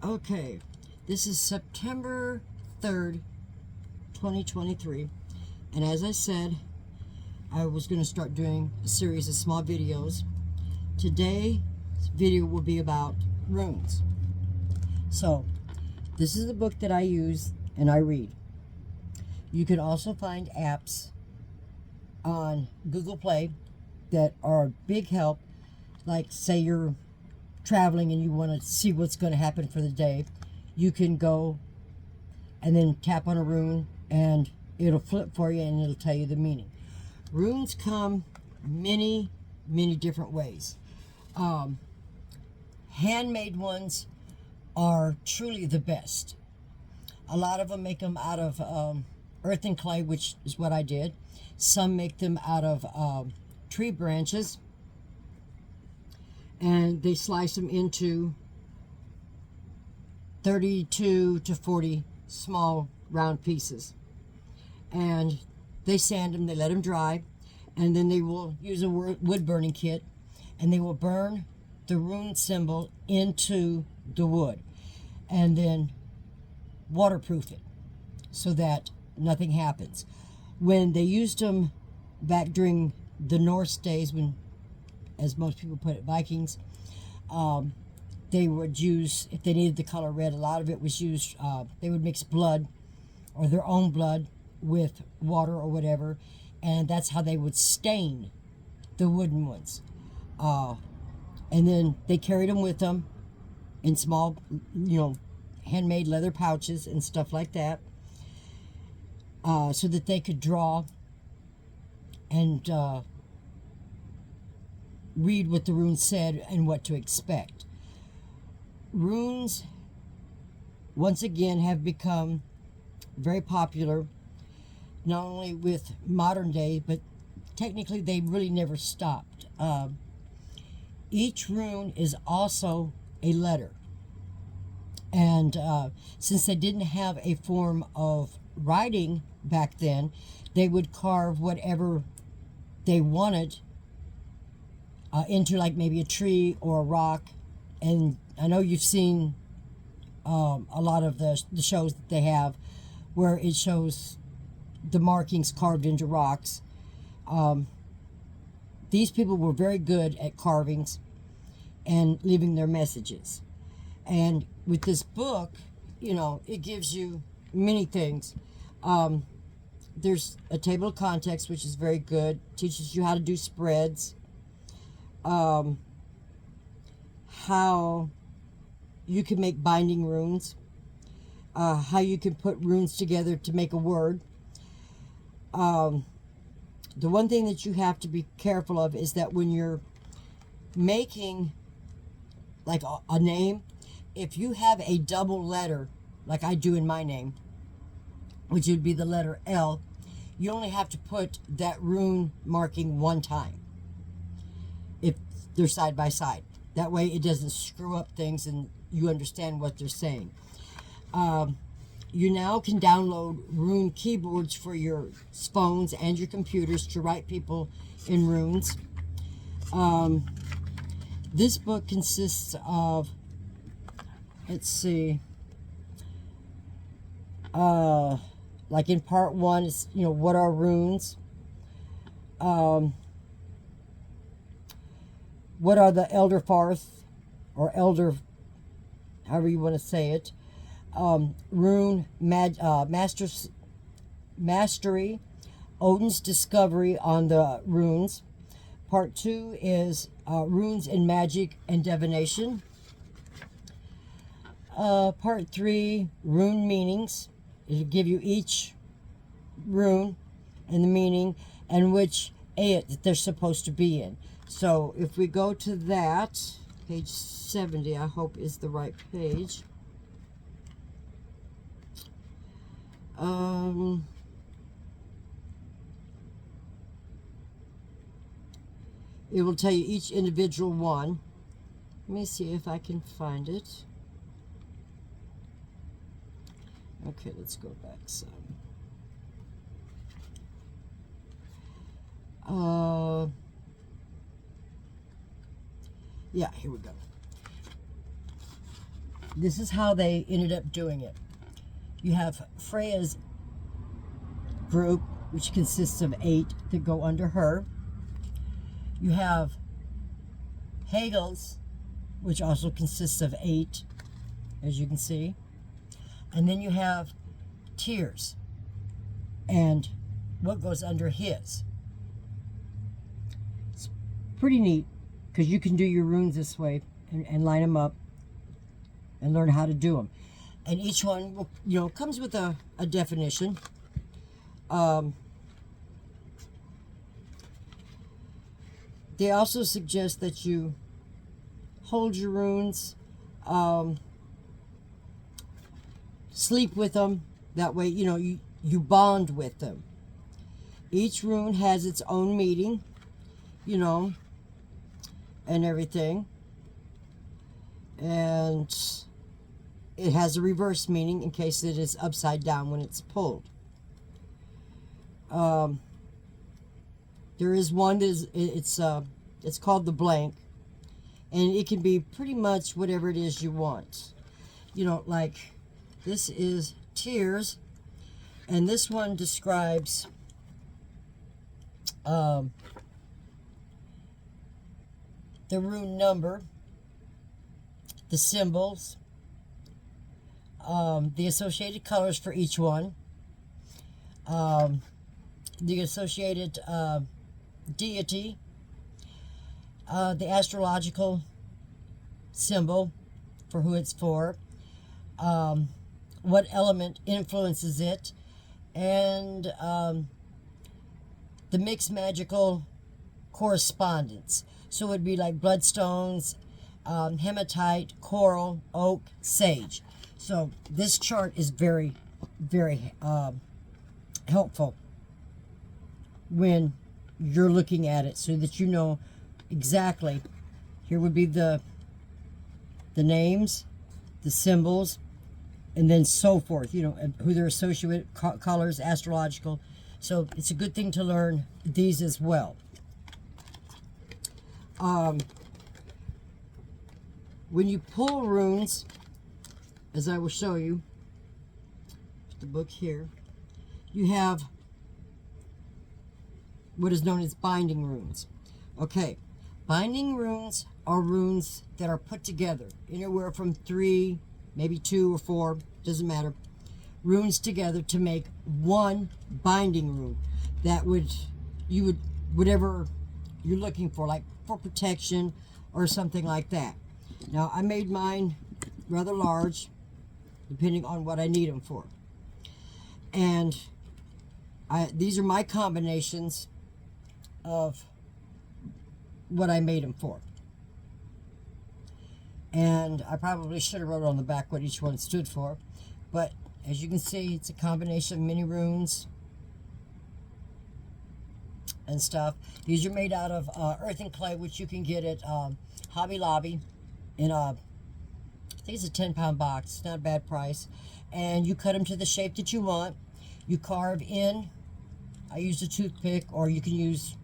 Okay, this is September 3rd, 2023, and as I said, I was going to start doing a series of small videos. Today's video will be about runes. So, this is the book that I use and I read. You can also find apps on Google Play that are a big help, like say you're traveling and you want to see what's going to happen for the day. You can go and then tap on a rune and it'll flip for you and it'll tell you the meaning. Runes come many different ways. Handmade ones are truly the best. A lot of them make them out of earth and clay, which is what I did. Some make them out of tree branches, and they slice them into 32 to 40 small round pieces, and they sand them, they let them dry, and then they will use a wood burning kit, and they will burn the rune symbol into the wood and then waterproof it so that nothing happens. When they used them back during the Norse days, when, as most people put it, Vikings, they would use, if they needed the color red, a lot of it was used, they would mix blood or their own blood with water or whatever, and that's how they would stain the wooden ones. And then they carried them with them in small, handmade leather pouches and stuff like that, so that they could draw and read what the runes said and what to expect. Runes, once again, have become very popular, not only with modern day, but technically they really never stopped. Each rune is also a letter. And since they didn't have a form of writing back then, they would carve whatever they wanted into, like, maybe a tree or a rock. And I know you've seen a lot of the shows that they have where it shows the markings carved into rocks. These people were very good at carvings and leaving their messages. And with this book, it gives you many things. There's a table of contents, which is very good. Teaches you how to do spreads. How you can make binding runes. How you can put runes together to make a word. The one thing that you have to be careful of is that when you're making like a name, if you have a double letter, like I do in my name, which would be the letter L, you only have to put that rune marking one time if they're side by side. That way it doesn't screw up things and you understand what they're saying. You now can download rune keyboards for your phones and your computers to write people in runes. This book consists of, let's see, like in part one, it's, what are runes? What are the Elder Farth, or Elder, however you want to say it. Rune Mastery, Odin's discovery on the runes. Part 2 is runes in magic and divination. Part 3, rune meanings. It'll give you each rune and the meaning and which ayat that they're supposed to be in. So if we go to that, page 70, I hope is the right page. It will tell you each individual one. Let me see if I can find it. Okay, let's go back some. Yeah, here we go. this is how they ended up doing it. You have Freya's group, which consists of 8 that go under her. You have Hegel's, which also consists of 8, as you can see. And then you have Tears, and what goes under his. It's pretty neat, because you can do your runes this way and line them up and learn how to do them. And each one, will, you know, comes with a definition. They also suggest that you hold your runes, sleep with them. That way, you know, you bond with them. Each rune has its own meaning, you know, and everything. And it has a reverse meaning in case it is upside down when it's pulled. There is one that it's called the blank, and it can be pretty much whatever it is you want. You know, like this is Tears, and this one describes the rune number, the symbols, the associated colors for each one, the associated deity, the astrological symbol for who it's for, what element influences it, and the mixed magical correspondence. So it would be like bloodstones, hematite, coral, oak, sage. So this chart is very, very helpful when you're looking at it, so that you know exactly. Here would be the names, the symbols, and then so forth, you know, who they're associated with, colors, astrological. So it's a good thing to learn these as well. When you pull runes, as I will show you, the book here, you have what is known as binding runes. Okay, binding runes are runes that are put together, anywhere from 3, maybe 2 or 4, doesn't matter, runes together to make one binding rune that whatever you're looking for, like for protection or something like that. Now, I made mine rather large, depending on what I need them for. And these are my combinations of what I made them for. And I probably should have wrote on the back what each one stood for. But as you can see, it's a combination of mini runes and stuff. These are made out of earth and clay, which you can get at Hobby Lobby in I think it's a 10-pound box. It's not a bad price. And you cut them to the shape that you want. You carve in. I used a toothpick, or you can use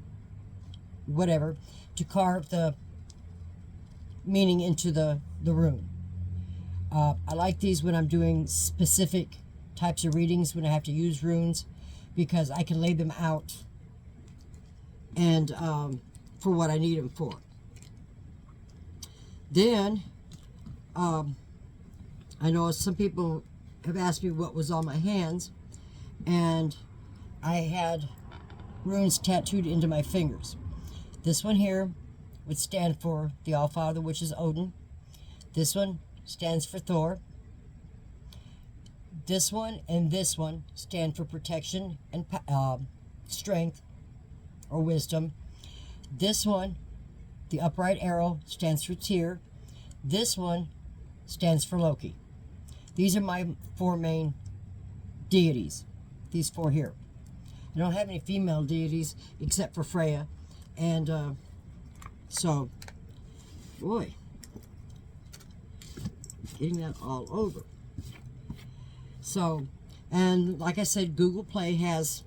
whatever to carve the meaning into the rune. I like these when I'm doing specific types of readings, when I have to use runes, because I can lay them out and for what I need them for. Then I know some people have asked me what was on my hands, and I had runes tattooed into my fingers. This one here would stand for the All-Father, which is Odin. This one stands for Thor. This one and this one stand for protection and strength or wisdom. This one, the upright arrow, stands for Tyr. This one stands for Loki. These are my 4 main deities, these 4 here. I don't have any female deities except for Freya. And so, boy, getting that all over. So, and like I said, Google Play has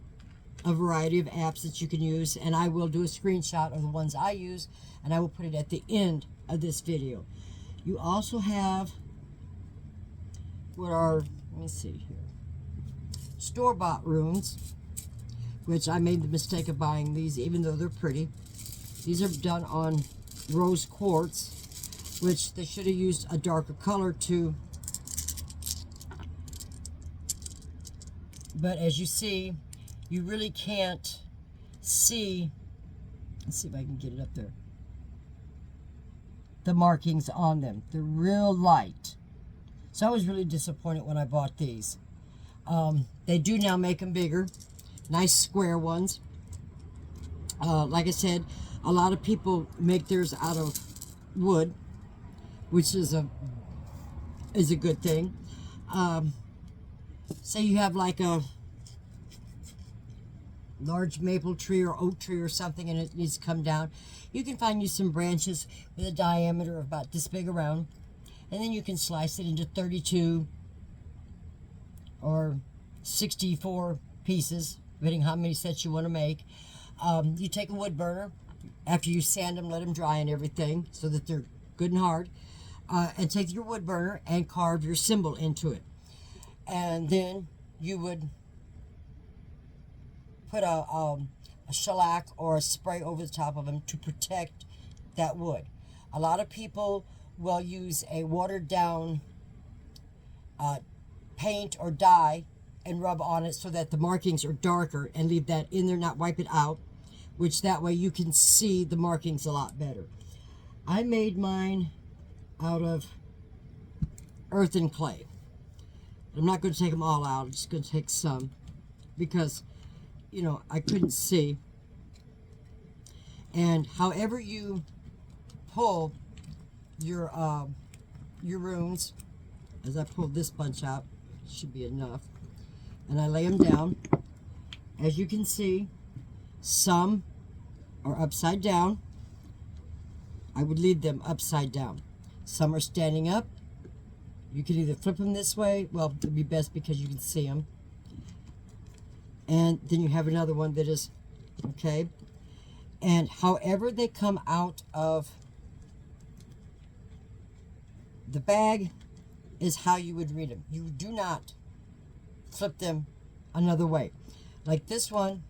a variety of apps that you can use, and I will do a screenshot of the ones I use, and I will put it at the end of this video. You also have what are, let me see here, store-bought runes, which I made the mistake of buying these, even though they're pretty. These are done on rose quartz, which they should have used a darker color to. But as you see, you really can't see. Let's see if I can get it up there. The markings on them. They're real light. So I was really disappointed when I bought these. They do now make them bigger. Nice square ones. Like I said, a lot of people make theirs out of wood, which is a good thing. Say you have like a large maple tree or oak tree or something and it needs to come down. You can find you some branches with a diameter of about this big around, and then you can slice it into 32 or 64 pieces, depending how many sets you want to make. You take a wood burner, after you sand them, let them dry and everything so that they're good and hard, and take your wood burner and carve your symbol into it. And then you would put a shellac or a spray over the top of them to protect that wood. A lot of people will use a watered down paint or dye and rub on it so that the markings are darker, and leave that in there, not wipe it out, which that way you can see the markings a lot better. I made mine out of earth and clay. I'm not going to take them all out. I'm just going to take some because, you know, I couldn't see. And however you pull your runes, as I pulled this bunch out, should be enough, and I lay them down. As you can see, some are upside down. I would leave them upside down. Some are standing up. You can either flip them this way. Well, it would be best because you can see them. And then you have another one that is, okay. And however they come out of the bag is how you would read them. You do not flip them another way. Like this one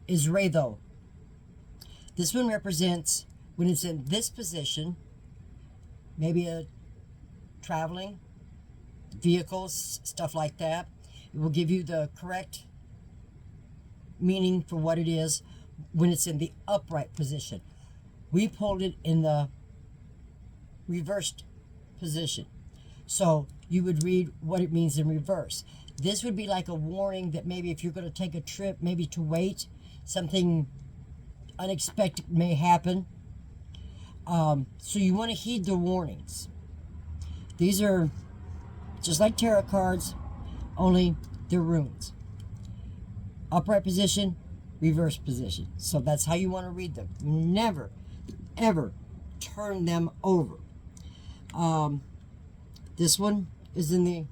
is Ratho. This one represents when it's in this position, maybe a traveling, vehicles, stuff like that. It will give you the correct meaning for what it is when it's in the upright position. We pulled it in the reversed position. So you would read what it means in reverse. This would be like a warning that maybe if you're going to take a trip, maybe to wait, something unexpected may happen. So you want to heed the warnings. These are just like tarot cards, only they're runes. Upright position, reverse position. So that's how you want to read them. Never, ever turn them over. This one is in the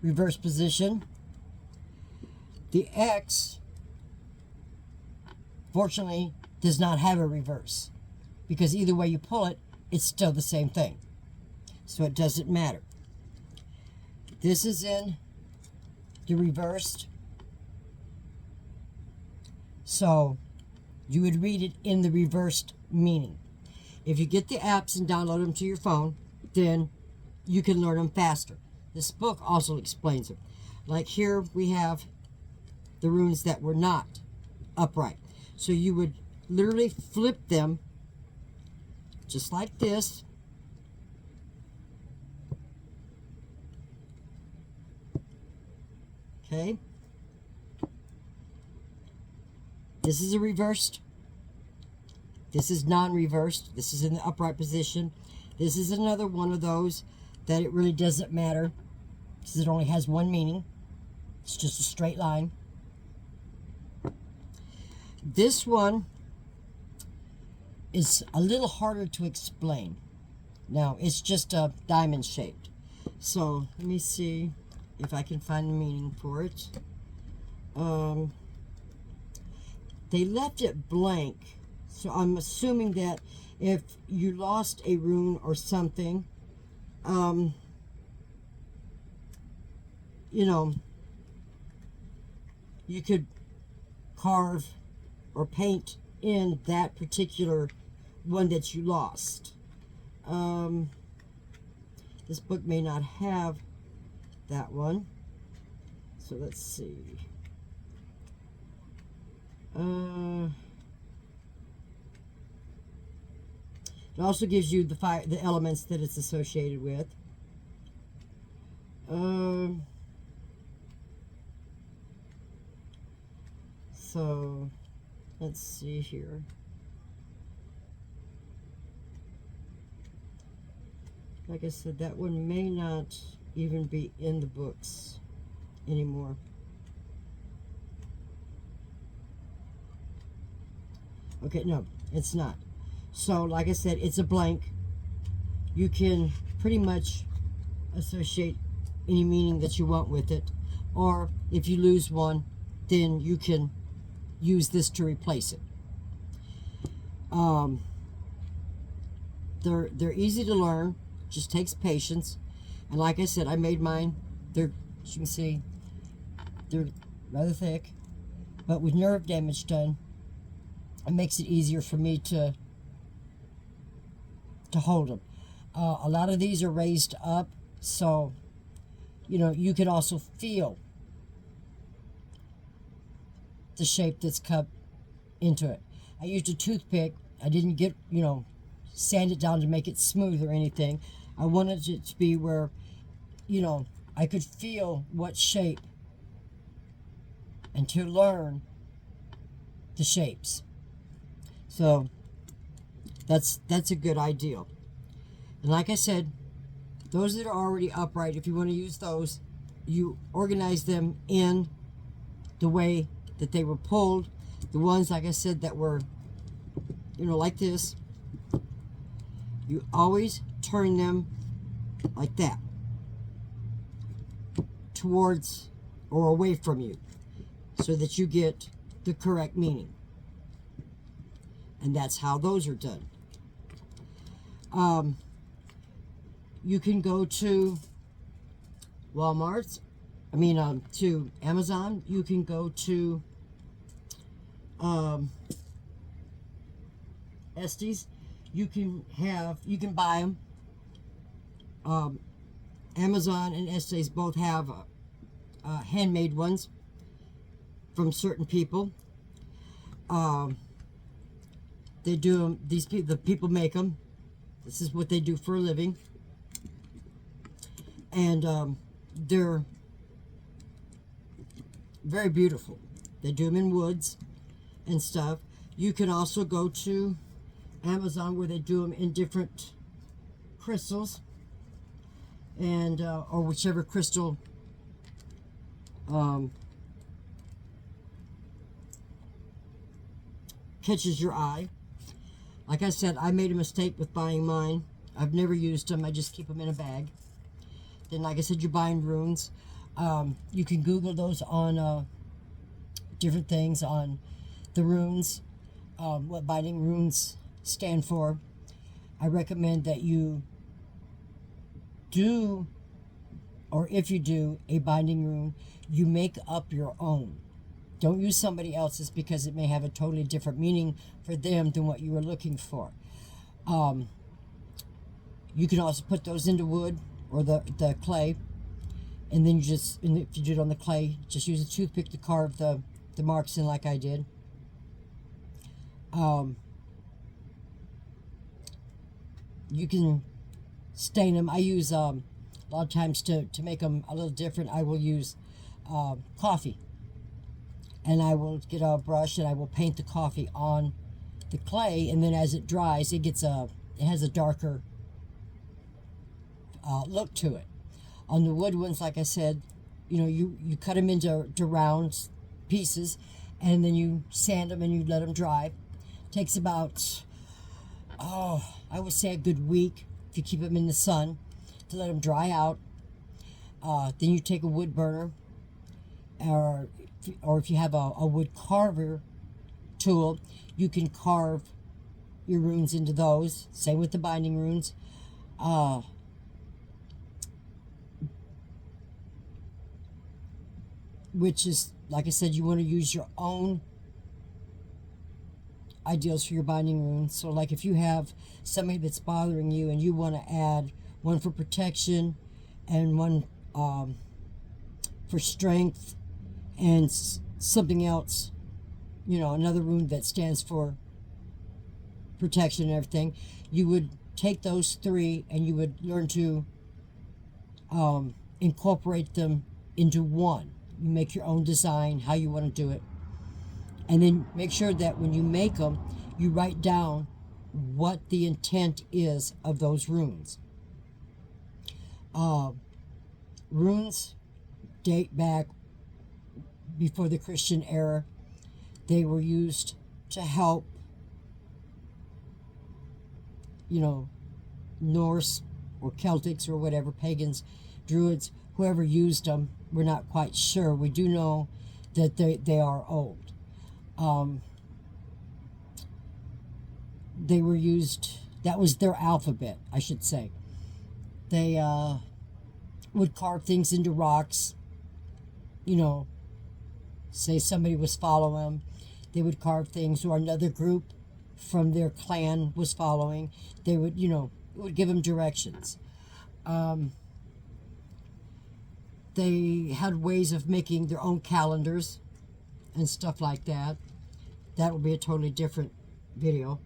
reverse position. The X, fortunately, does not have a reverse, because either way you pull it, it's still the same thing. So it doesn't matter. This is in the reversed. So you would read it in the reversed meaning. If you get the apps and download them to your phone, then you can learn them faster. This book also explains them. Like here we have the runes that were not upright. So you would literally flip them just like this. Okay. This is a reversed. This is non-reversed. This is in the upright position. This is another one of those that it really doesn't matter, because it only has one meaning. It's just a straight line. This one is a little harder to explain. Now, it's just a diamond shaped. So, let me see if I can find the meaning for it. They left it blank, so I'm assuming that if you lost a rune or something, you know, you could carve or paint in that particular one that you lost. This book may not have that one, so let's see. It also gives you the elements that it's associated with. So let's see here. Like I said, that one may not even be in the books anymore. Okay, no, it's not. So, like I said, it's a blank. You can pretty much associate any meaning that you want with it. Or if you lose one, then you can use this to replace it. They're easy to learn. Just takes patience. And like I said, I made mine. They're, as you can see, they're rather thick. But with nerve damage done, it makes it easier for me to hold them. A lot of these are raised up, so you know you can also feel the shape that's cut into it. I used a toothpick. I didn't get, you know, sand it down to make it smooth or anything. I wanted it to be where, you know, I could feel what shape and to learn the shapes. So that's a good idea. And like I said, those that are already upright, if you want to use those, you organize them in the way that they were pulled. The ones, like I said, that were, you know, like this, you always turn them like that, towards or away from you, so that you get the correct meaning. And that's how those are done. You can go to Walmart's, to Amazon. You can go to Estes. You can buy them. Amazon and Estes both have handmade ones from certain people. They do them. The people make them. This is what they do for a living, and they're very beautiful. They do them in woods and stuff. You can also go to Amazon where they do them in different crystals, and or whichever crystal catches your eye. Like I said, I made a mistake with buying mine. I've never used them. I just keep them in a bag. Then, like I said, you're buying runes. You can Google those on different things on the runes, what binding runes stand for. I recommend that you do, or if you do a binding rune, you make up your own. Don't use somebody else's, because it may have a totally different meaning for them than what you were looking for. You can also put those into wood or the clay, and then if you do it on the clay, just use a toothpick to carve the marks in like I did. You can stain them. I use a lot of times to make them a little different. I will use coffee, and I will get a brush and I will paint the coffee on the clay, and then as it dries, it has a darker look to it. On the wood ones, like I said, you know, you cut them into round pieces, and then you sand them and you let them dry. Takes about, I would say a good week if you keep them in the sun to let them dry out. Then you take a wood burner, or if you have a wood carver tool, you can carve your runes into those. Same with the binding runes. which is, like I said, you want to use your own ideals for your binding runes. So like if you have somebody that's bothering you and you want to add one for protection and one for strength and something else, you know, another rune that stands for protection and everything, you would take those three and you would learn to incorporate them into one. You make your own design, how you want to do it. And then make sure that when you make them, you write down what the intent is of those runes. Runes date back before the Christian era. They were used to help, you know, Norse or Celtics or whatever, pagans, druids, whoever used them. We're not quite sure. We do know that they are old. They were used, that was their alphabet, I should say. They would carve things into rocks, you know, say somebody was following them, they would carve things, or another group from their clan was following, they would, you know, it would give them directions. They had ways of making their own calendars and stuff like that. That will be a totally different video.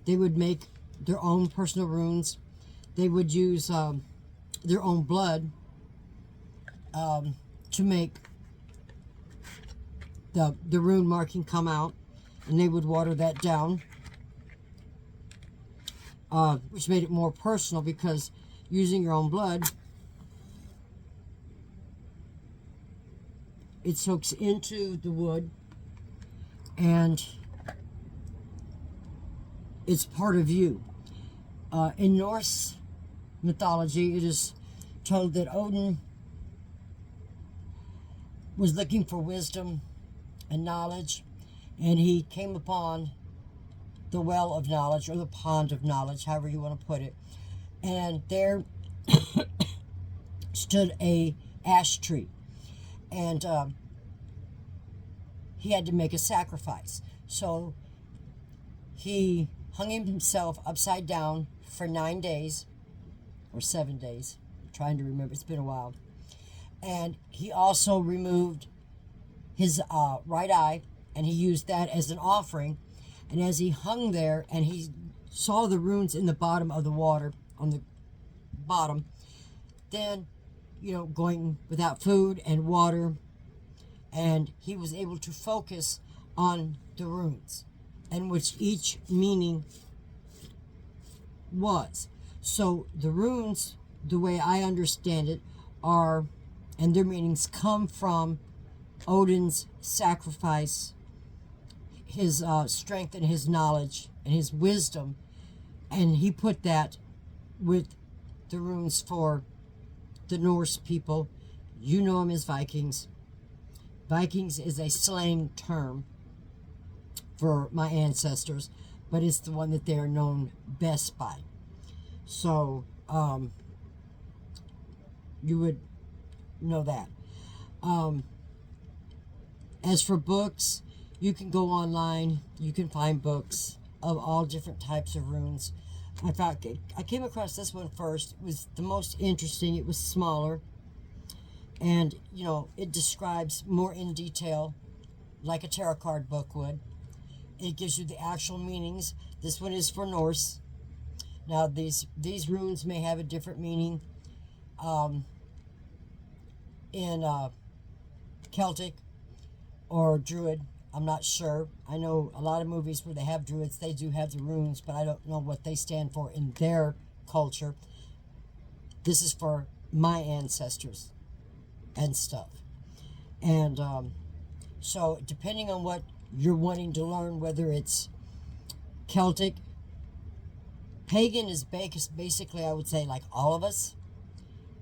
They would make their own personal runes. They would use their own blood to make the rune marking come out, and they would water that down, which made it more personal, because using your own blood, it soaks into the wood and it's part of you. In Norse mythology, it is told that Odin was looking for wisdom and knowledge, and he came upon the well of knowledge, or the pond of knowledge, however you want to put it, and there stood a ash tree, and he had to make a sacrifice. So he hung himself upside down for 9 days, or 7 days, I'm trying to remember, it's been a while, and he also removed his right eye, and he used that as an offering. And as he hung there and he saw the runes in the bottom of the water, on the bottom, then, you know, going without food and water, and he was able to focus on the runes, and which each meaning was. So the runes, the way I understand it, are, and their meanings come from Odin's sacrifice, his strength and his knowledge and his wisdom, and he put that with the runes for the Norse people. You know them as Vikings. Vikings is a slang term for my ancestors, but it's the one that they are known best by. So you would know that. As for books, you can go online, you can find books of all different types of runes. In fact, I came across this one first. It was the most interesting. It was smaller, and, you know, it describes more in detail, like a tarot card book would. It gives you the actual meanings. This one is for Norse. Now, these runes may have a different meaning in Celtic or Druid. I'm not sure. I know a lot of movies where they have druids, they do have the runes, but I don't know what they stand for in their culture. This is for my ancestors and stuff. And so depending on what you're wanting to learn, whether it's Celtic, pagan is basically, I would say, like all of us.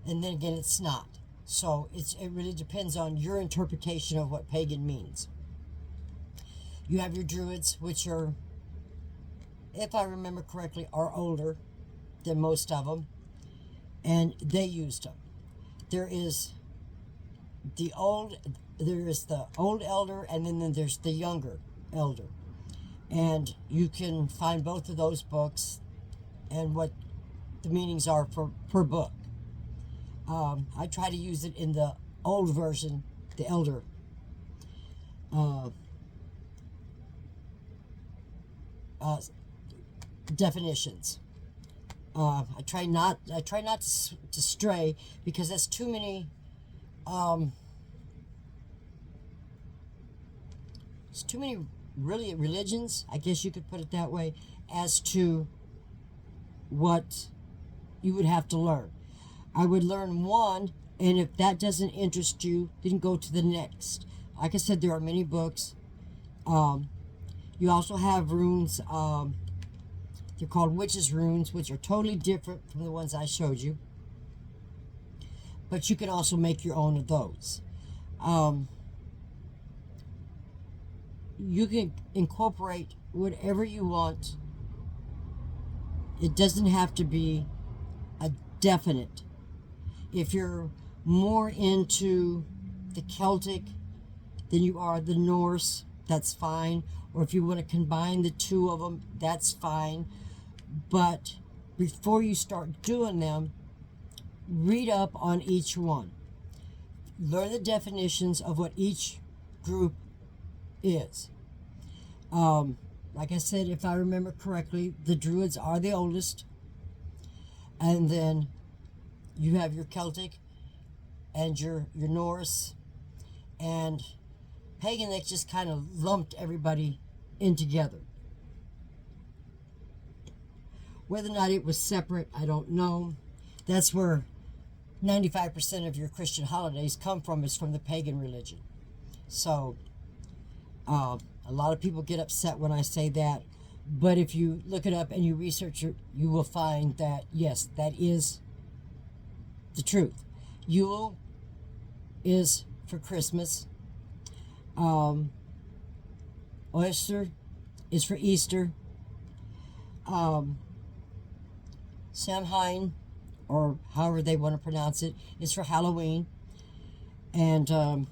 And then again, it's not. So it really depends on your interpretation of what pagan means. You have your druids, which are, if I remember correctly, are older than most of them. and they used them. There is the old elder, and then there's the younger elder, and you can find both of those books and what the meanings are for per book. I try to use it in the old version, the elder definitions. I try not to stray, because that's too many. It's too many really religions, I guess you could put it that way, as to what you would have to learn. I would learn one, and if that doesn't interest you, then go to the next. Like I said, there are many books. You also have runes. They're called witches' runes, which are totally different from the ones I showed you. But you can also make your own of those. You can incorporate whatever you want. It doesn't have to be a definite. If you're more into the Celtic than you are the Norse, that's fine. Or if you want to combine the two of them, that's fine. But before you start doing them, read up on each one. Learn the definitions of what each group is. Like I said, if I remember correctly, the Druids are the oldest. And then you have your Celtic and your Norse. And pagan, that just kind of lumped everybody in together. Whether or not it was separate, I don't know. That's where 95% of your Christian holidays come from, is from the pagan religion. So, a lot of people get upset when I say that. But if you look it up and you research it, you will find that, yes, that is the truth. Yule is for Christmas. Oyster is for Easter. Samhain, or however they want to pronounce it, is for Halloween. And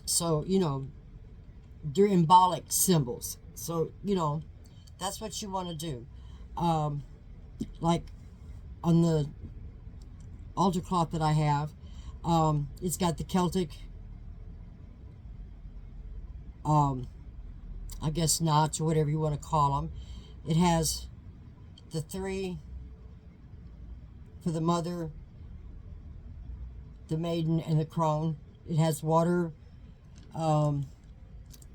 so, you know, they're symbolic symbols. So, you know, that's what you want to do. Like on the altar cloth that I have, it's got the Celtic, I guess knots, or whatever you want to call them. It has the 3 for the mother, the maiden, and the crone. It has water,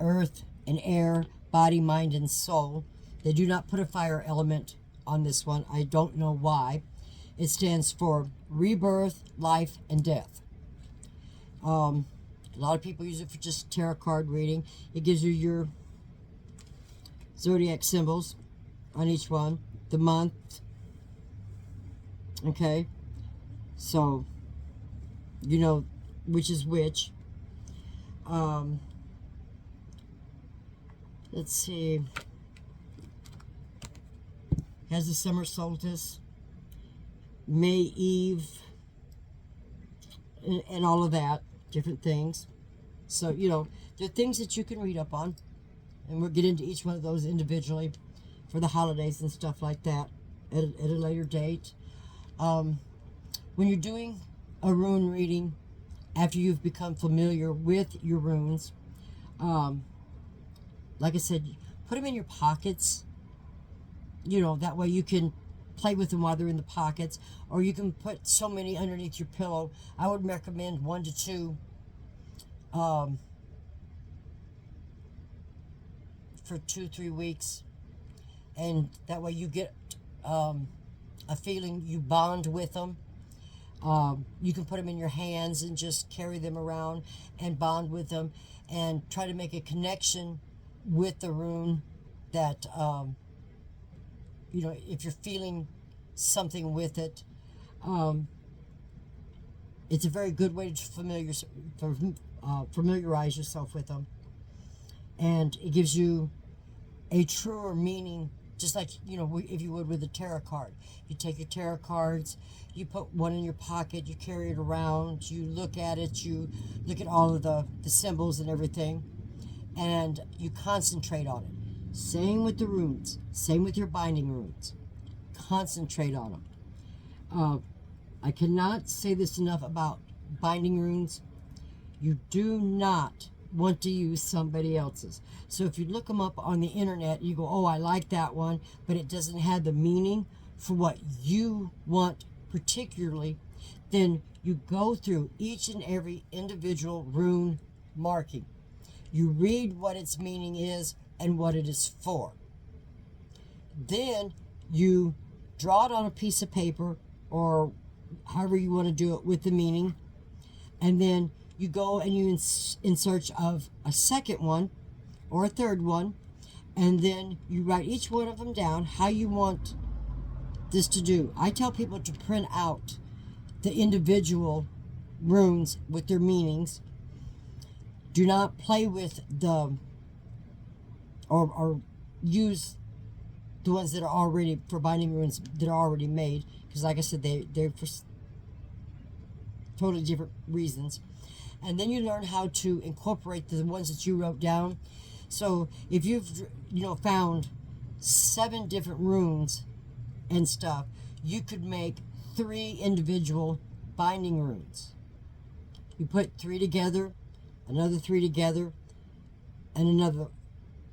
earth, and air, body, mind, and soul. They do not put a fire element on this one. I don't know why. It stands for rebirth, life, and death. A lot of people use it for just tarot card reading. It gives you your zodiac symbols on each one, the month. Okay, so you know which is which. Let's see. Has the summer solstice, May Eve, and all of that, different things. So, you know, there are things that you can read up on, and we'll get into each one of those individually for the holidays and stuff like that at a later date. When you're doing a rune reading, after you've become familiar with your runes, like I said, put them in your pockets. You know, that way you can play with them while they're in the pockets, or you can put so many underneath your pillow. I would recommend 1 to 2 for 2-3 weeks, and that way you get a feeling, you bond with them. You can put them in your hands and just carry them around and bond with them, and try to make a connection with the rune that you know, if you're feeling something with it. It's a very good way to familiarize yourself with them, and it gives you a truer meaning Just like, you know, if you would with a tarot card. You take your tarot cards, you put one in your pocket, you carry it around, you look at it, you look at all of the symbols and everything, and you concentrate on it. Same with the runes. Same with your binding runes. Concentrate on them. I cannot say this enough about binding runes. You do not want to use somebody else's. So if you look them up on the internet, you go, oh, I like that one, but it doesn't have the meaning for what you want particularly, then you go through each and every individual rune marking. You read what its meaning is and what it is for. Then you draw it on a piece of paper or however you want to do it with the meaning, and then you go and you in search of a second one or a third one, and then you write each one of them down how you want this to do. I tell people to print out the individual runes with their meanings. Do not play with the or use the ones that are already for binding runes that are already made, because like I said, they're for totally different reasons. And then you learn how to incorporate the ones that you wrote down. So if you've, you know, found 7 different runes and stuff, you could make 3 individual binding runes. You put 3 together, another 3 together, and another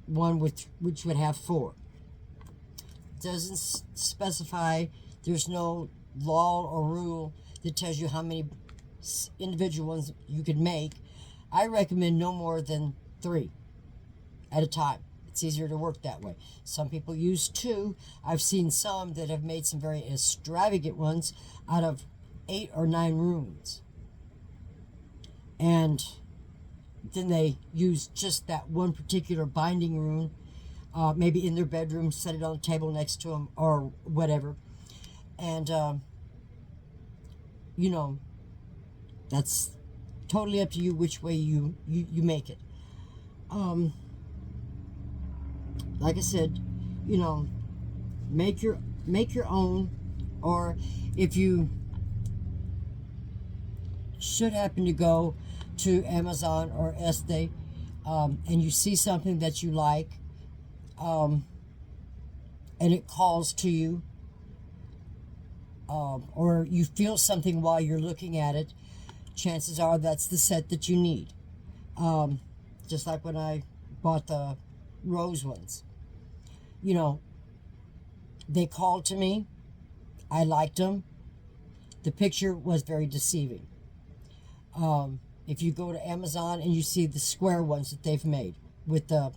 one which would have 4. Doesn't specify. There's no law or rule that tells you how many individual ones you could make. I recommend no more than 3 at a time. It's easier to work that way. Some people use 2. I've seen some that have made some very extravagant ones out of 8 or 9 runes. And then they use just that one particular binding rune, maybe in their bedroom, set it on the table next to them or whatever. And, you know, that's totally up to you which way you make it. Like I said, you know, make your own, or if you should happen to go to Amazon or Este, and you see something that you like, and it calls to you, or you feel something while you're looking at it, chances are that's the set that you need. Just like when I bought the rose ones. You know, they called to me. I liked them. The picture was very deceiving. If you go to Amazon and you see the square ones that they've made with the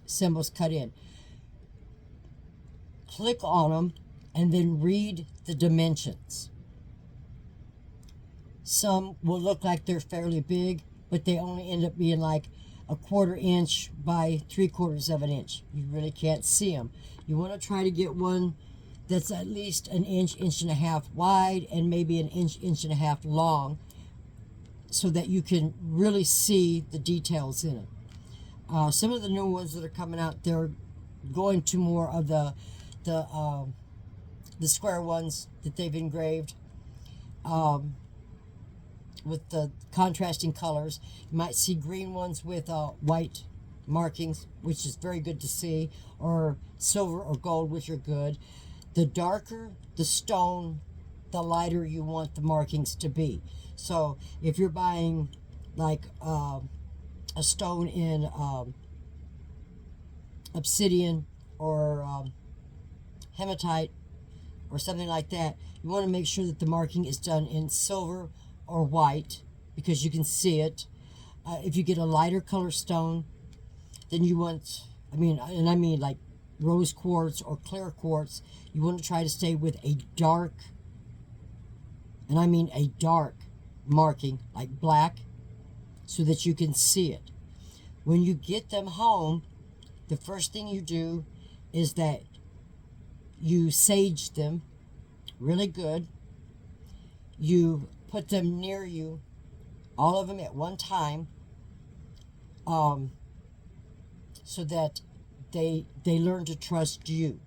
symbols cut in, click on them and then read the dimensions. Some will look like they're fairly big, but they only end up being like a 1/4 inch by 3/4 of an inch. You really can't see them. You want to try to get one that's at least an inch, inch and a half wide, and maybe an inch, inch and a half long, so that you can really see the details in it. Some of the new ones that are coming out, they're going to more of the square ones that they've engraved, with the contrasting colors. You might see green ones with white markings, which is very good to see, or silver or gold, which are good. The darker the stone, the lighter you want the markings to be. So if you're buying like a stone in obsidian or hematite or something like that, you want to make sure that the marking is done in silver or white, because you can see it. If you get a lighter color stone, then you want, I mean like rose quartz or clear quartz, you want to try to stay with a dark, and I mean a dark marking, like black, so that you can see it. When you get them home, the first thing you do is that you sage them really good. You put them near you, all of them at one time, so that they learn to trust you.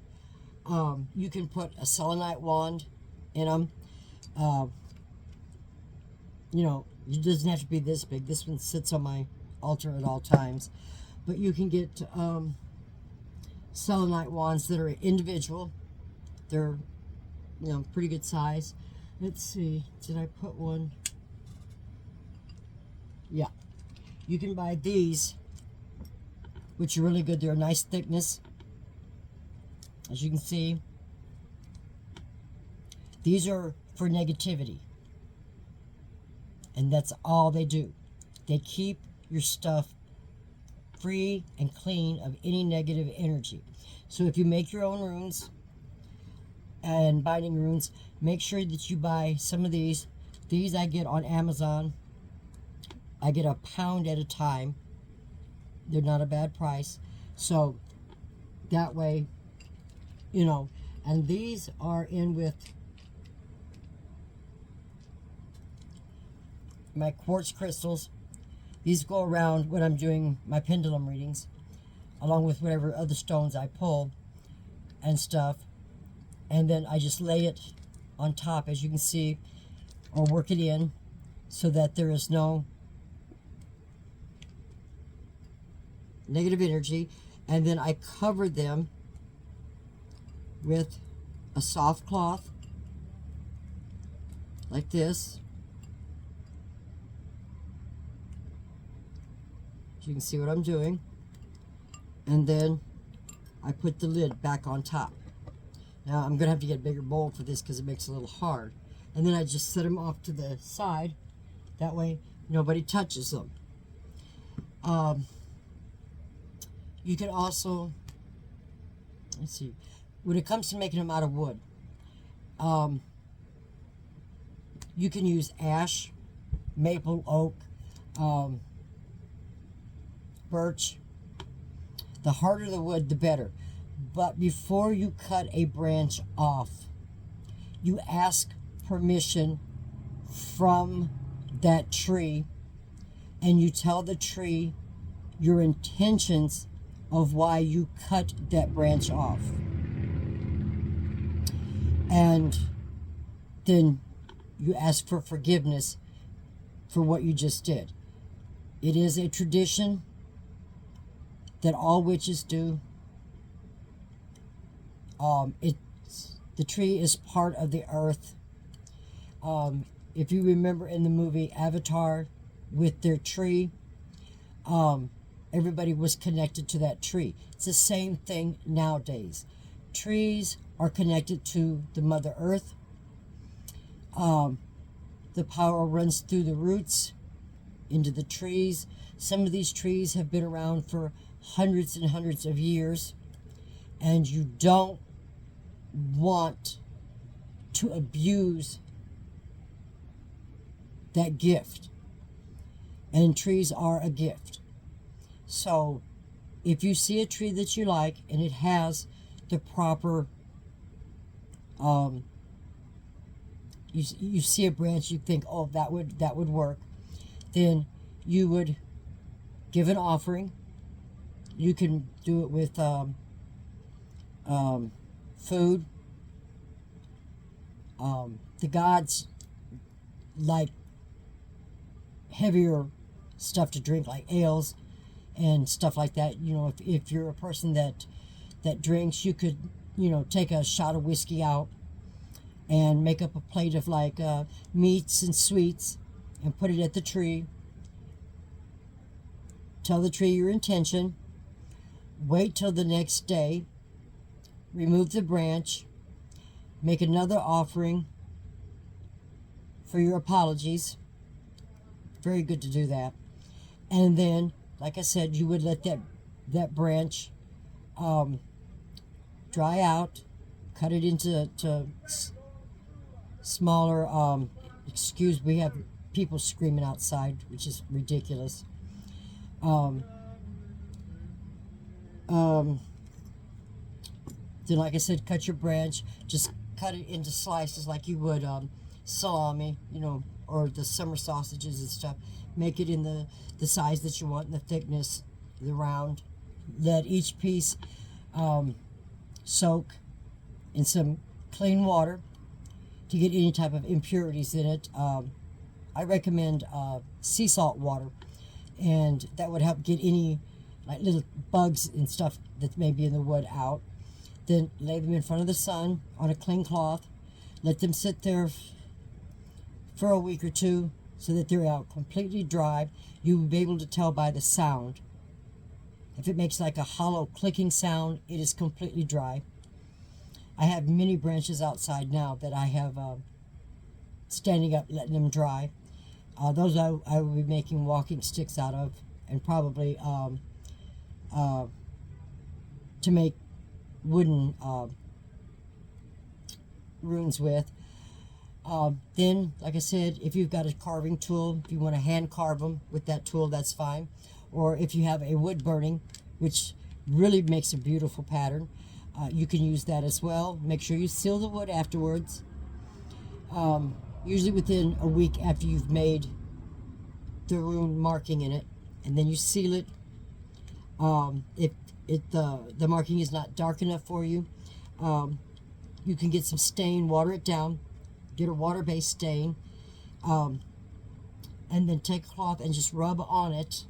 You can put a selenite wand in them. You know, it doesn't have to be this big. This one sits on my altar at all times. But you can get selenite wands that are individual. They're, you know, pretty good size. Let's see, did I put one? Yeah. You can buy these, which are really good. They're a nice thickness. As you can see, these are for negativity. And that's all they do. They keep your stuff free and clean of any negative energy. So if you make your own runes and binding runes, make sure that you buy some of these. These I get on Amazon. I get £1 at a time. They're not a bad price. So that way, you know, and these are in with my quartz crystals. These go around when I'm doing my pendulum readings, along with whatever other stones I pull and stuff. And then I just lay it on top, as you can see, or work it in so that there is no negative energy. And then I cover them with a soft cloth like this. You can see what I'm doing. And then I put the lid back on top. Now I'm going to have to get a bigger bowl for this because it makes it a little hard. And then I just set them off to the side. That way nobody touches them. You can also, let's see, when it comes to making them out of wood, you can use ash, maple, oak, birch. The harder the wood, the better. But before you cut a branch off, you ask permission from that tree, and you tell the tree your intentions of why you cut that branch off. And then you ask for forgiveness for what you just did. It is a tradition that all witches do. The tree is part of the earth. If you remember in the movie Avatar with their tree, everybody was connected to that tree. It's the same thing nowadays. Trees are connected to the Mother Earth. The power runs through the roots into the trees. Some of these trees have been around for hundreds and hundreds of years, and you don't want to abuse that gift. And trees are a gift. So if you see a tree that you like and it has the proper you see a branch, you think, oh, that would work, then you would give an offering. You can do it with food. The gods like heavier stuff to drink, like ales and stuff like that. You know, if you're a person that drinks, you could, you know, take a shot of whiskey out and make up a plate of like meats and sweets and put it at the tree. Tell the tree your intention. Wait till the next day. Remove the branch. Make another offering for your apologies. Very good to do that. And then, like I said, you would let that branch dry out. Cut it into smaller. Excuse, we have people screaming outside, which is ridiculous. Then, like I said, cut your branch. Just cut it into slices like you would salami, you know, or the summer sausages and stuff. Make it in the size that you want, and the thickness, the round. Let each piece soak in some clean water to get any type of impurities in it. I recommend sea salt water, and that would help get any like little bugs and stuff that may be in the wood out. Then lay them in front of the sun on a clean cloth. Let them sit there for a week or two so that they're out completely dry. You will be able to tell by the sound. If it makes like a hollow clicking sound, it is completely dry. I have many branches outside now that I have standing up, letting them dry. Those I will be making walking sticks out of, and probably to make wooden runes with. Then, like I said, if you've got a carving tool, if you want to hand carve them with that tool, that's fine. Or if you have a wood burning, which really makes a beautiful pattern, you can use that as well. Make sure you seal the wood afterwards. Usually within a week after you've made the rune marking in it, and then you seal it. If the marking is not dark enough for you, you can get some stain, water it down, get a water-based stain, and then take a cloth and just rub on it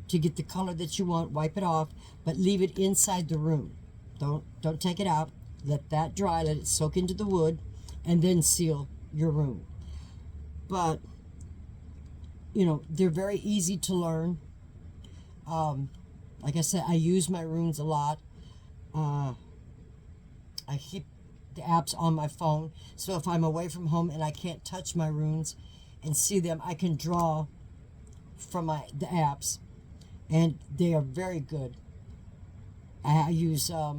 to get the color that you want. Wipe it off, but leave it inside the rune. Don't take it out. Let that dry, let it soak into the wood, and then seal your rune. But you know, they're very easy to learn. Like I said, I use my runes a lot. I keep the apps on my phone, so if I'm away from home and I can't touch my runes and see them, I can draw from the apps, and they are very good. I use I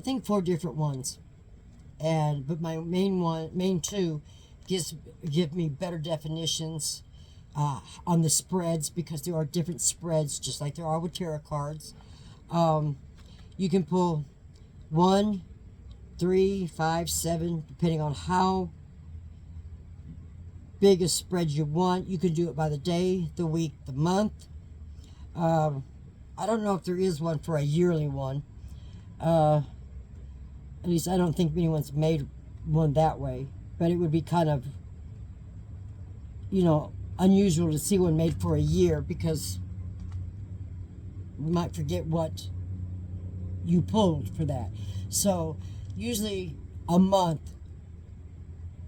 think 4 different ones, but my main two give me better definitions on the spreads, because there are different spreads just like there are with tarot cards. You can pull 1, 3, 5, 7, depending on how big a spread you want. You can do it by the day, the week, the month. I don't know if there is one for a yearly one. At least I don't think anyone's made one that way. But it would be kind of, you know, unusual to see one made for a year, because you might forget what you pulled for that. So usually a month,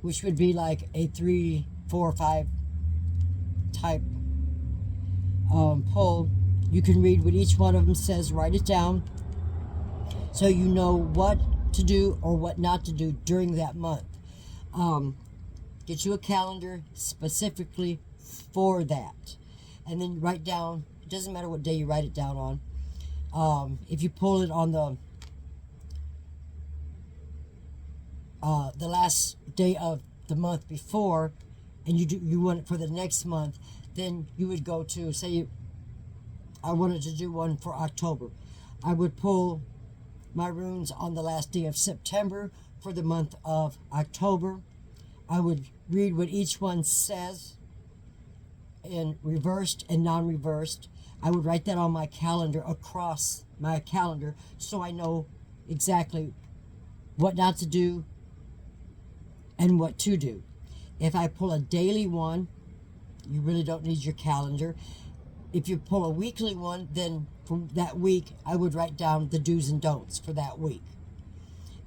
which would be like a 3, 4, 5 type pull. You can read what each one of them says, write it down, so you know what to do or what not to do during that month. Get you a calendar specifically for that, and then write down, it doesn't matter what day you write it down on. If you pull it on the last day of the month before, and you want it for the next month, then you would go to, say I wanted to do one for October. I would pull my runes on the last day of September for the month of October. I would read what each one says in reversed and non-reversed. I would write that on my calendar, across my calendar, so I know exactly what not to do and what to do. If I pull a daily one, you really don't need your calendar. If you pull a weekly one, then for that week, I would write down the do's and don'ts for that week.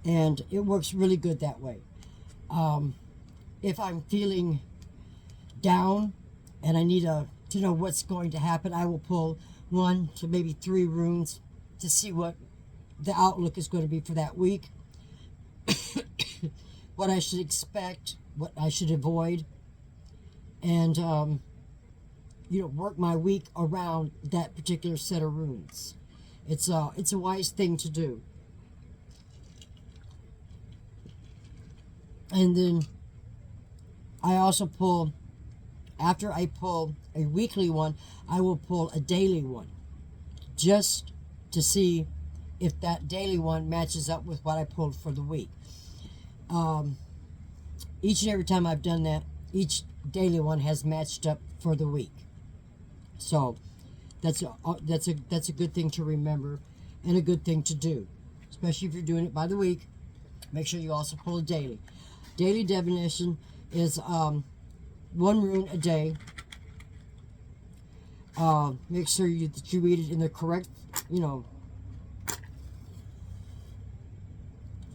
And it works really good that way. If I'm feeling down and I need to know what's going to happen, I will pull 1 to maybe 3 runes to see what the outlook is going to be for that week, what I should expect, what I should avoid, and you know, work my week around that particular set of runes. It's a wise thing to do. And then I also pull, after I pull a weekly one, I will pull a daily one, just to see if that daily one matches up with what I pulled for the week. Each and every time I've done that, each daily one has matched up for the week. So that's a good thing to remember, and a good thing to do, especially if you're doing it by the week. Make sure you also pull a daily. Daily divination is 1 rune a day. Make sure that you read it in the correct,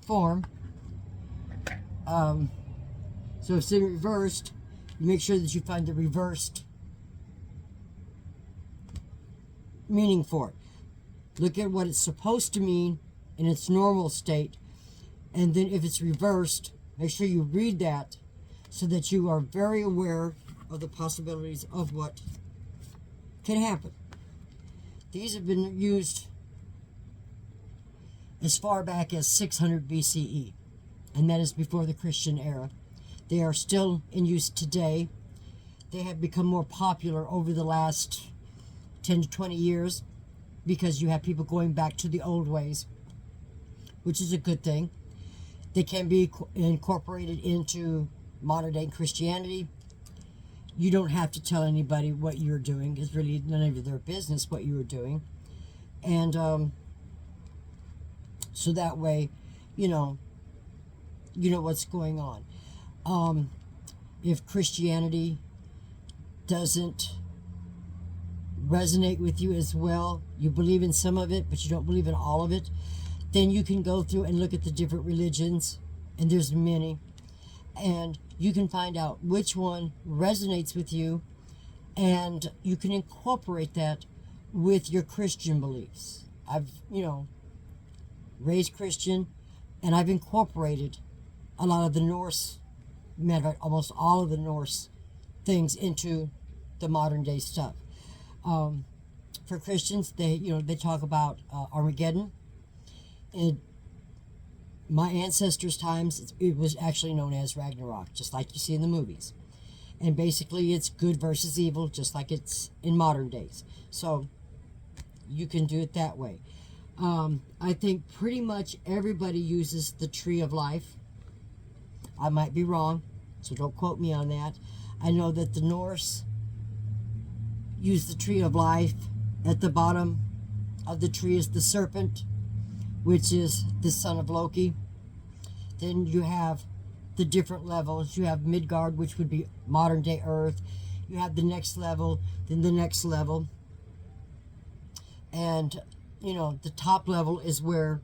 form. So if it's in reversed, make sure that you find the reversed meaning for it. Look at what it's supposed to mean in its normal state, and then if it's reversed, make sure you read that so that you are very aware of the possibilities of what can happen. These have been used as far back as 600 BCE, and that is before the Christian era. They are still in use today. They have become more popular over the last 10 to 20 years because you have people going back to the old ways, which is a good thing. They can be incorporated into modern day Christianity. You don't have to tell anybody what you're doing. It's really none of their business what you are doing. And so that way, you know what's going on. If Christianity doesn't resonate with you as well, you believe in some of it, but you don't believe in all of it, then you can go through and look at the different religions, and there's many, and you can find out which one resonates with you, and you can incorporate that with your Christian beliefs. I've, raised Christian, and I've incorporated a lot of the Norse, matter of fact, almost all of the Norse things into the modern day stuff. For Christians, they talk about Armageddon. In my ancestors' times, it was actually known as Ragnarok, just like you see in the movies. And basically, it's good versus evil, just like it's in modern days. So you can do it that way. I think pretty much everybody uses the Tree of Life. I might be wrong, so don't quote me on that. I know that the Norse use the Tree of Life. At the bottom of the tree is the serpent, which is the son of Loki. Then you have the different levels. You have Midgard, which would be modern day Earth. You have the next level, then the next level. And, the top level is where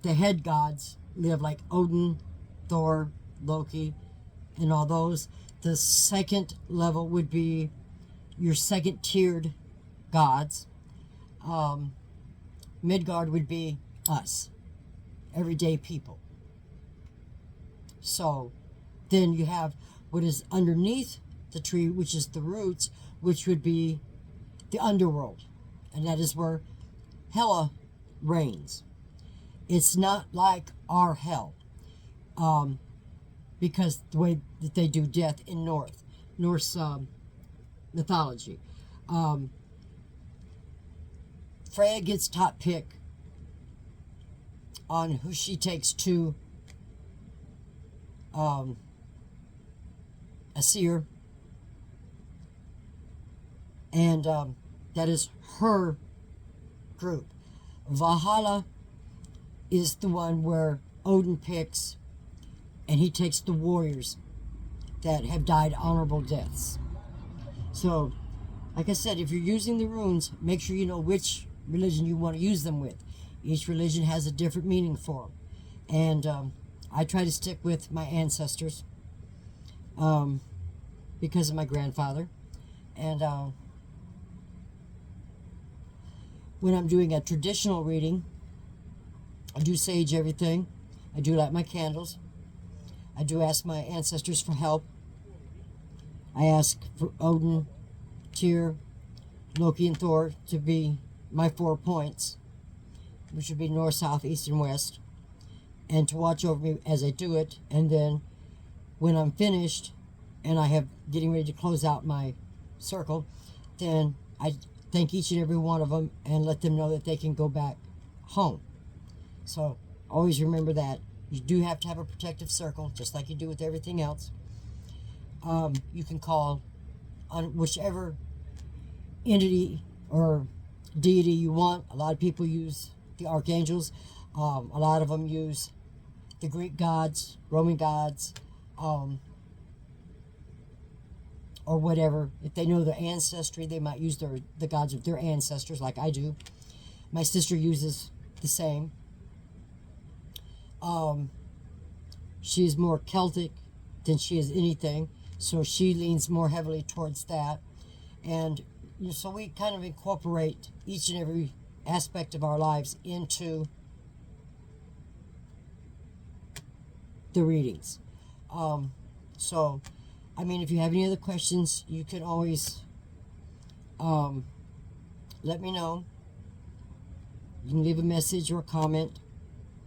the head gods live, like Odin, Thor, Loki, and all those. The second level would be your second tiered gods. Midgard would be us, everyday people. So then you have what is underneath the tree, which is the roots, which would be the underworld. And that is where Hela reigns. It's not like our hell, because the way that they do death in Norse mythology. Freya gets top pick on who she takes to Aesir, and that is her group. Valhalla is the one where Odin picks, and he takes the warriors that have died honorable deaths. So, like I said, if you're using the runes, make sure you know which religion you want to use them with. Each religion has a different meaning for them. And I try to stick with my ancestors because of my grandfather. And when I'm doing a traditional reading, I do sage everything. I do light my candles. I do ask my ancestors for help. I ask for Odin, Tyr, Loki, and Thor to be my 4 points, which would be north, south, east, and west, and to watch over me as I do it. And then when I'm finished and I have getting ready to close out my circle, then I thank each and every one of them and let them know that they can go back home. So always remember that. You do have to have a protective circle, just like you do with everything else. You can call on whichever entity or deity you want. A lot of people use the archangels. A lot of them use the Greek gods, Roman gods, or whatever. If they know their ancestry, they might use the gods of their ancestors, like I do. My sister uses the same. She's more Celtic than she is anything, so she leans more heavily towards that. And so we kind of incorporate each and every aspect of our lives into the readings. So, I mean, if you have any other questions, you can always let me know. You can leave a message or a comment.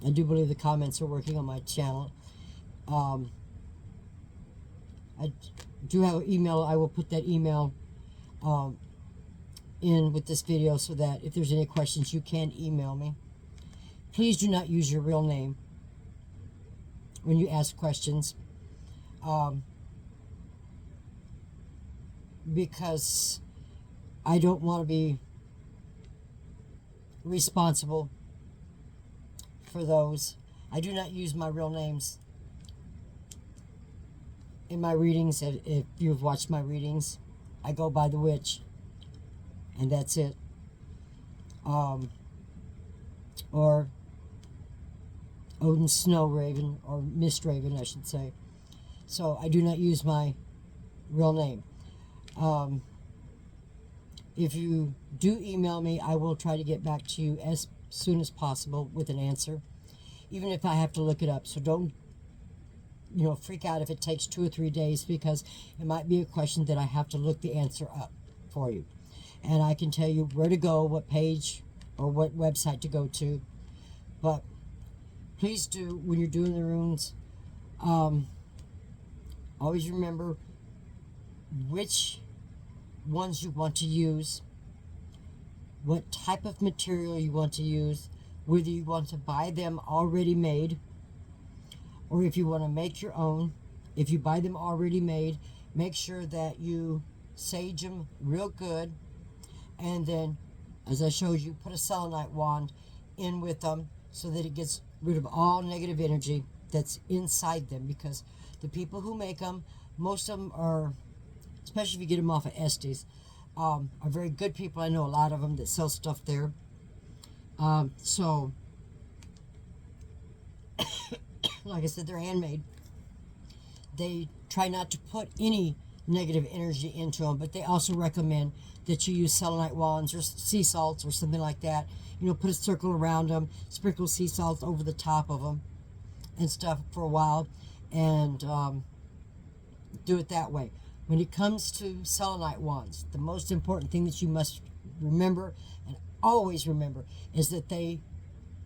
I do believe the comments are working on my channel. I do have an email. I will put that email in with this video so that if there's any questions, you can email me. Please do not use your real name when you ask questions, because I don't want to be responsible for those. I do not use my real names in my readings. If you've watched my readings, I go by the witch, and that's it. Or OdinsMistRaven, or MistRaven, I should say. So I do not use my real name. If you do email me, I will try to get back to you as soon as possible with an answer, even if I have to look it up. So don't, freak out if it takes 2 or 3 days, because it might be a question that I have to look the answer up for you. And I can tell you where to go, what page or what website to go to. But please do, when you're doing the runes, always remember which ones you want to use, what type of material you want to use, whether you want to buy them already made or if you want to make your own. If you buy them already made, make sure that you sage them real good, and then, as I showed you, put a selenite wand in with them so that it gets rid of all negative energy that's inside them, because the people who make them, most of them are, especially if you get them off of Estes, are very good people. I know a lot of them that sell stuff there. So, like I said, they're handmade. They try not to put any negative energy into them, but they also recommend that you use selenite wands or sea salts or something like that. Put a circle around them, sprinkle sea salt over the top of them and stuff for a while, and do it that way. When it comes to selenite wands, the most important thing that you must remember, and always remember, is that they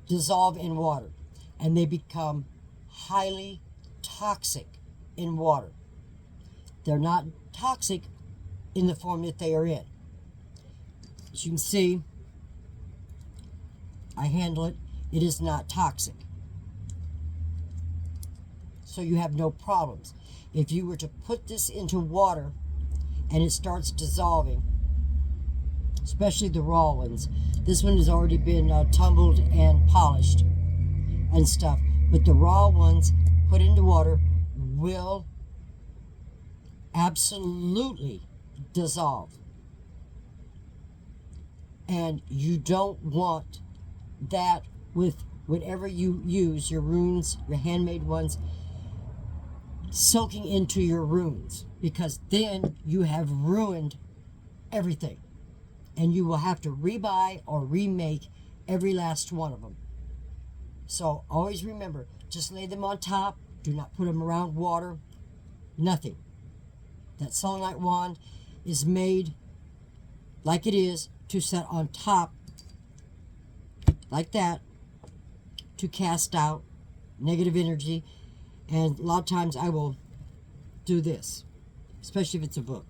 dissolve in water, and they become highly toxic in water. They're not toxic in the form that they are in. As you can see, I handle it. It is not toxic. So you have no problems. If you were to put this into water and it starts dissolving, especially the raw ones, this one has already been tumbled and polished and stuff, but the raw ones put into water will absolutely dissolve. And you don't want that with whatever you use, your runes, your handmade ones, soaking into your runes, because then you have ruined everything, and you will have to rebuy or remake every last one of them. So always remember, just lay them on top. Do not put them around water. Nothing. That selenite wand is made like it is to set on top like that, to cast out negative energy. And a lot of times I will do this, especially if it's a book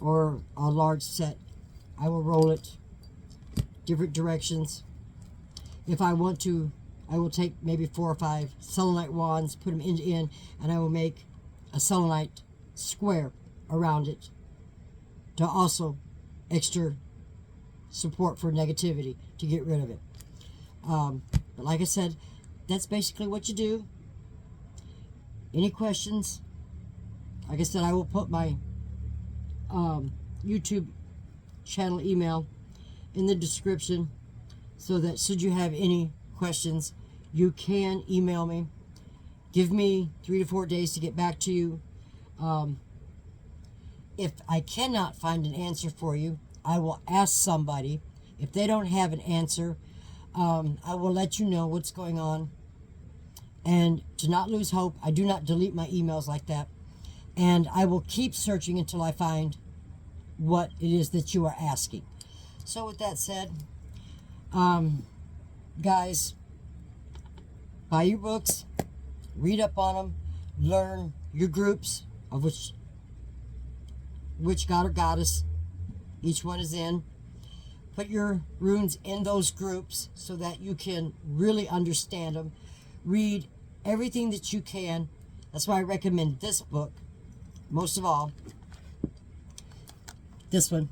or a large set. I will roll it different directions. If I want to, I will take maybe 4 or 5 selenite wands, put them end to end, and I will make a selenite square around it to also extra support for negativity, to get rid of it. But like I said, that's basically what you do. Any questions? Like I said, I will put my YouTube channel email in the description, so that should you have any questions, you can email me. Give me 3 to 4 days to get back to you. If I cannot find an answer for you, I will ask somebody. If they don't have an answer, I will let you know what's going on. And to not lose hope, I do not delete my emails like that. And I will keep searching until I find what it is that you are asking. So with that said, guys, buy your books, read up on them, learn your groups of which god or goddess each one is in. Put your runes in those groups so that you can really understand them. Read everything that you can. That's why I recommend this book, most of all, this one,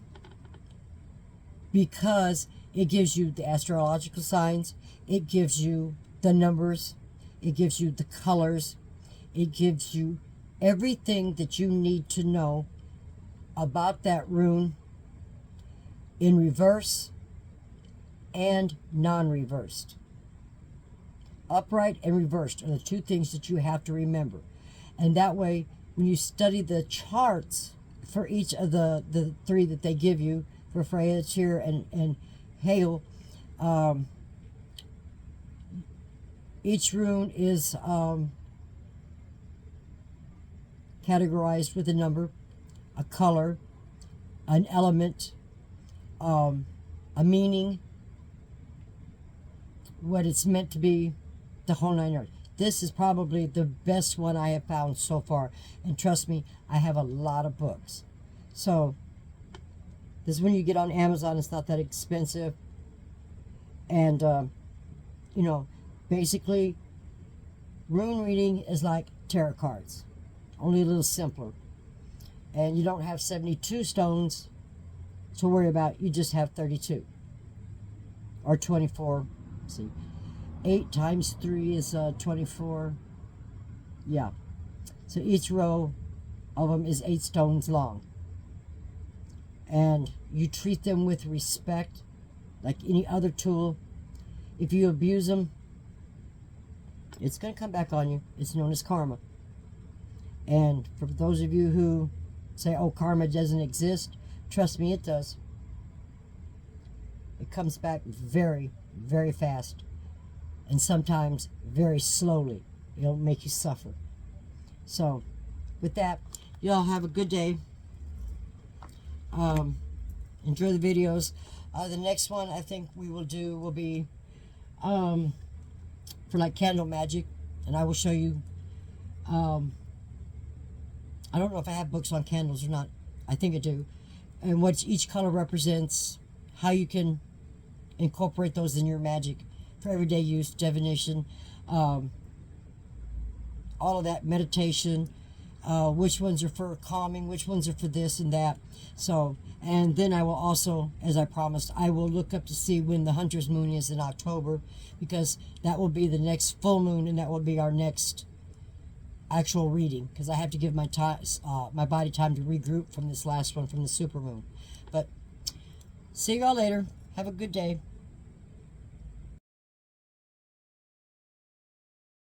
because it gives you the astrological signs, it gives you the numbers, it gives you the colors, it gives you everything that you need to know about that rune in reverse and non-reversed. Upright and reversed are the two things that you have to remember. And that way, when you study the charts for each of the three that they give you, for Freya, Tyr, and Hail, each rune is categorized with a number, a color, an element, a meaning, what it's meant to be, the whole 9 yards. This is probably the best one I have found so far. And trust me, I have a lot of books. So, this is when you get on Amazon, it's not that expensive. And, you know, basically, rune reading is like tarot cards, only a little simpler. And you don't have 72 stones to worry about, you just have 32. Or 24, let's see. 8 times 3 is 24. Yeah. So each row of them is 8 stones long. And you treat them with respect, like any other tool. If you abuse them, it's going to come back on you. It's known as karma. And for those of you who say, oh, karma doesn't exist, trust me, it does. It comes back very, very fast. And sometimes very slowly. It'll make you suffer. So, with that, y'all have a good day. Enjoy the videos. The next one I think we will do will be for like candle magic. And I will show you, I don't know if I have books on candles or not. I think I do. And what each color represents, how you can incorporate those in your magic for everyday use, divination, all of that, meditation, which ones are for calming, which ones are for this and that. So, and then I will also, as I promised, I will look up to see when the Hunter's Moon is in October, because that will be the next full moon, and that will be our next actual reading, because I have to give my time, my body time to regroup from this last one, from the super moon. But see y'all later. Have a good day.